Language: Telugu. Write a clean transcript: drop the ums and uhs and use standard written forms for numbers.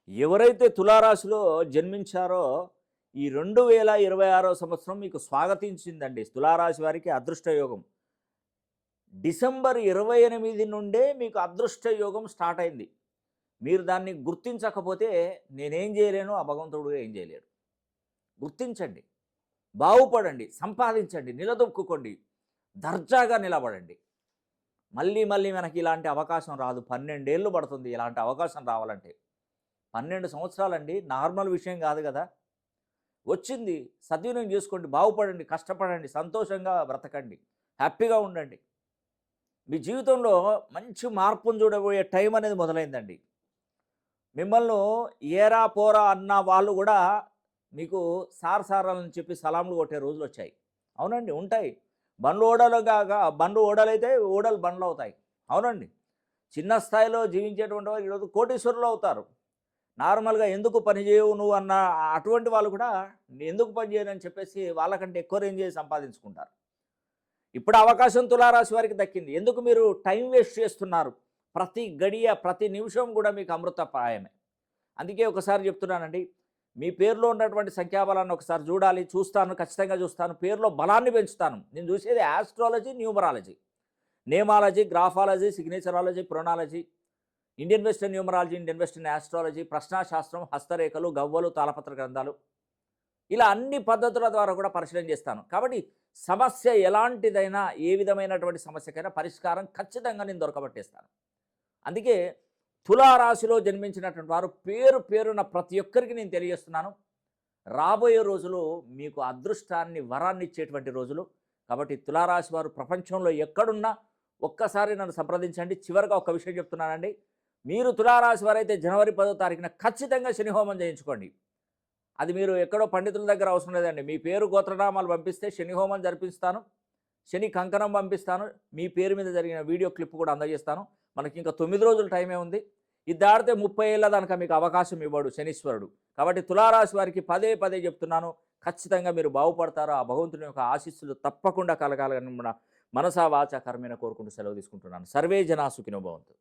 ఎవరైతే తులారాశిలో జన్మించారో ఈ 2026వ సంవత్సరం మీకు స్వాగతించిందండి. తులారాశి వారికి అదృష్ట యోగం. డిసెంబర్ 28 నుండే మీకు అదృష్ట యోగం స్టార్ట్ అయింది. మీరు దాన్ని గుర్తించకపోతే నేనేం చేయలేను, ఆ భగవంతుడు ఏం చేయలేడు. గుర్తించండి, బాగుపడండి, సంపాదించండి, నిలదొక్కుకోండి, దర్జాగా నిలబడండి. మళ్ళీ మళ్ళీ మనకి ఇలాంటి అవకాశం రాదు. 12 ఏళ్ళు పడుతుంది ఇలాంటి అవకాశం రావాలంటే. 12 సంవత్సరాలండి, నార్మల్ విషయం కాదు కదా. వచ్చింది, సద్వినియోగం చేసుకోండి, బాగుపడండి, కష్టపడండి, సంతోషంగా బ్రతకండి, హ్యాపీగా ఉండండి. మీ జీవితంలో మంచి మార్పును చూడబోయే టైం అనేది మొదలైందండి. మిమ్మల్ని ఏరా పోరా అన్న వాళ్ళు కూడా మీకు సార్ సారాలని చెప్పి సలాంలు కొట్టే రోజులు వచ్చాయి. అవునండి, ఉంటాయి. బండ్లు ఓడలుగా బండ్లు ఓడలైతే ఓడలు బండ్లు అవుతాయి. అవునండి, చిన్న స్థాయిలో జీవించేటువంటి వారు ఈరోజు కోటీశ్వరులు అవుతారు. నార్మల్గా ఎందుకు పని చేయవు నువ్వు అన్న అటువంటి వాళ్ళు కూడా ఎందుకు పని చేయనని చెప్పేసి వాళ్ళకంటే ఎక్కువ రేంజ్ చేసి సంపాదించుకుంటారు. ఇప్పుడు అవకాశం తులారాశి వారికి దక్కింది. ఎందుకు మీరు టైం వేస్ట్ చేస్తున్నారు? ప్రతి గడియ ప్రతి నిమిషం కూడా మీకు అమృతప్రాయమే. అందుకే ఒకసారి చెప్తున్నానండి, మీ పేరులో ఉన్నటువంటి సంఖ్యాబలాన్ని ఒకసారి చూడాలి. చూస్తాను, ఖచ్చితంగా చూస్తాను. పేరులో బలాన్ని పెంచుతాను. నేను చూసేది astrology, numerology, nameology, graphology, signatureology, ప్రొనాలజీ, Indian western numerology, Indian western astrology, ప్రశ్నాశాస్త్రం, హస్తరేఖలు, గవ్వలు, తాళపత్ర గ్రంథాలు, ఇలా అన్ని పద్ధతుల ద్వారా కూడా పరిశీలన చేస్తాను. కాబట్టి సమస్య ఎలాంటిదైనా, ఏ విధమైనటువంటి సమస్యకైనా పరిష్కారం ఖచ్చితంగా నేను దొరకబట్టేస్తాను. అందుకే తులారాశిలో జన్మించినటువంటి వారు పేరు పేరున ప్రతి ఒక్కరికి నేను తెలియజేస్తున్నాను, రాబోయే రోజులు మీకు అదృష్టాన్ని, వరాన్ని ఇచ్చేటువంటి రోజులు. కాబట్టి తులారాశి వారు ప్రపంచంలో ఎక్కడున్నా ఒక్కసారి నన్ను సంప్రదించండి. చివరిగా ఒక విషయం చెప్తున్నానండి, మీరు తులారాశి వారైతే జనవరి 10వ తారీఖున ఖచ్చితంగా శని హోమం చేయించుకోండి. అది మీరు ఎక్కడో పండితుల దగ్గర అవసరం లేదండి. మీ పేరు గోత్రనామాలు పంపిస్తే శని హోమం జరిపిస్తాను, శని కంకణం పంపిస్తాను, మీ పేరు మీద జరిగిన వీడియో క్లిప్ కూడా అందజేస్తాను. మనకి ఇంకా 9 రోజుల టైమే ఉంది. ఇది దాడితే 30 ఏళ్ళ దానిక మీకు అవకాశం ఇవ్వడు శనీశ్వరుడు. కాబట్టి తులారాశి వారికి పదే పదే చెప్తున్నాను, ఖచ్చితంగా మీరు బాగుపడతారు. ఆ భగవంతుని యొక్క ఆశీస్సులు తప్పకుండా కలగాలని మన మనసా వాచా కర్మేణ కోరుకుంటూ సెలవు తీసుకుంటున్నాను. సర్వే జనా సుఖినో భవంతు.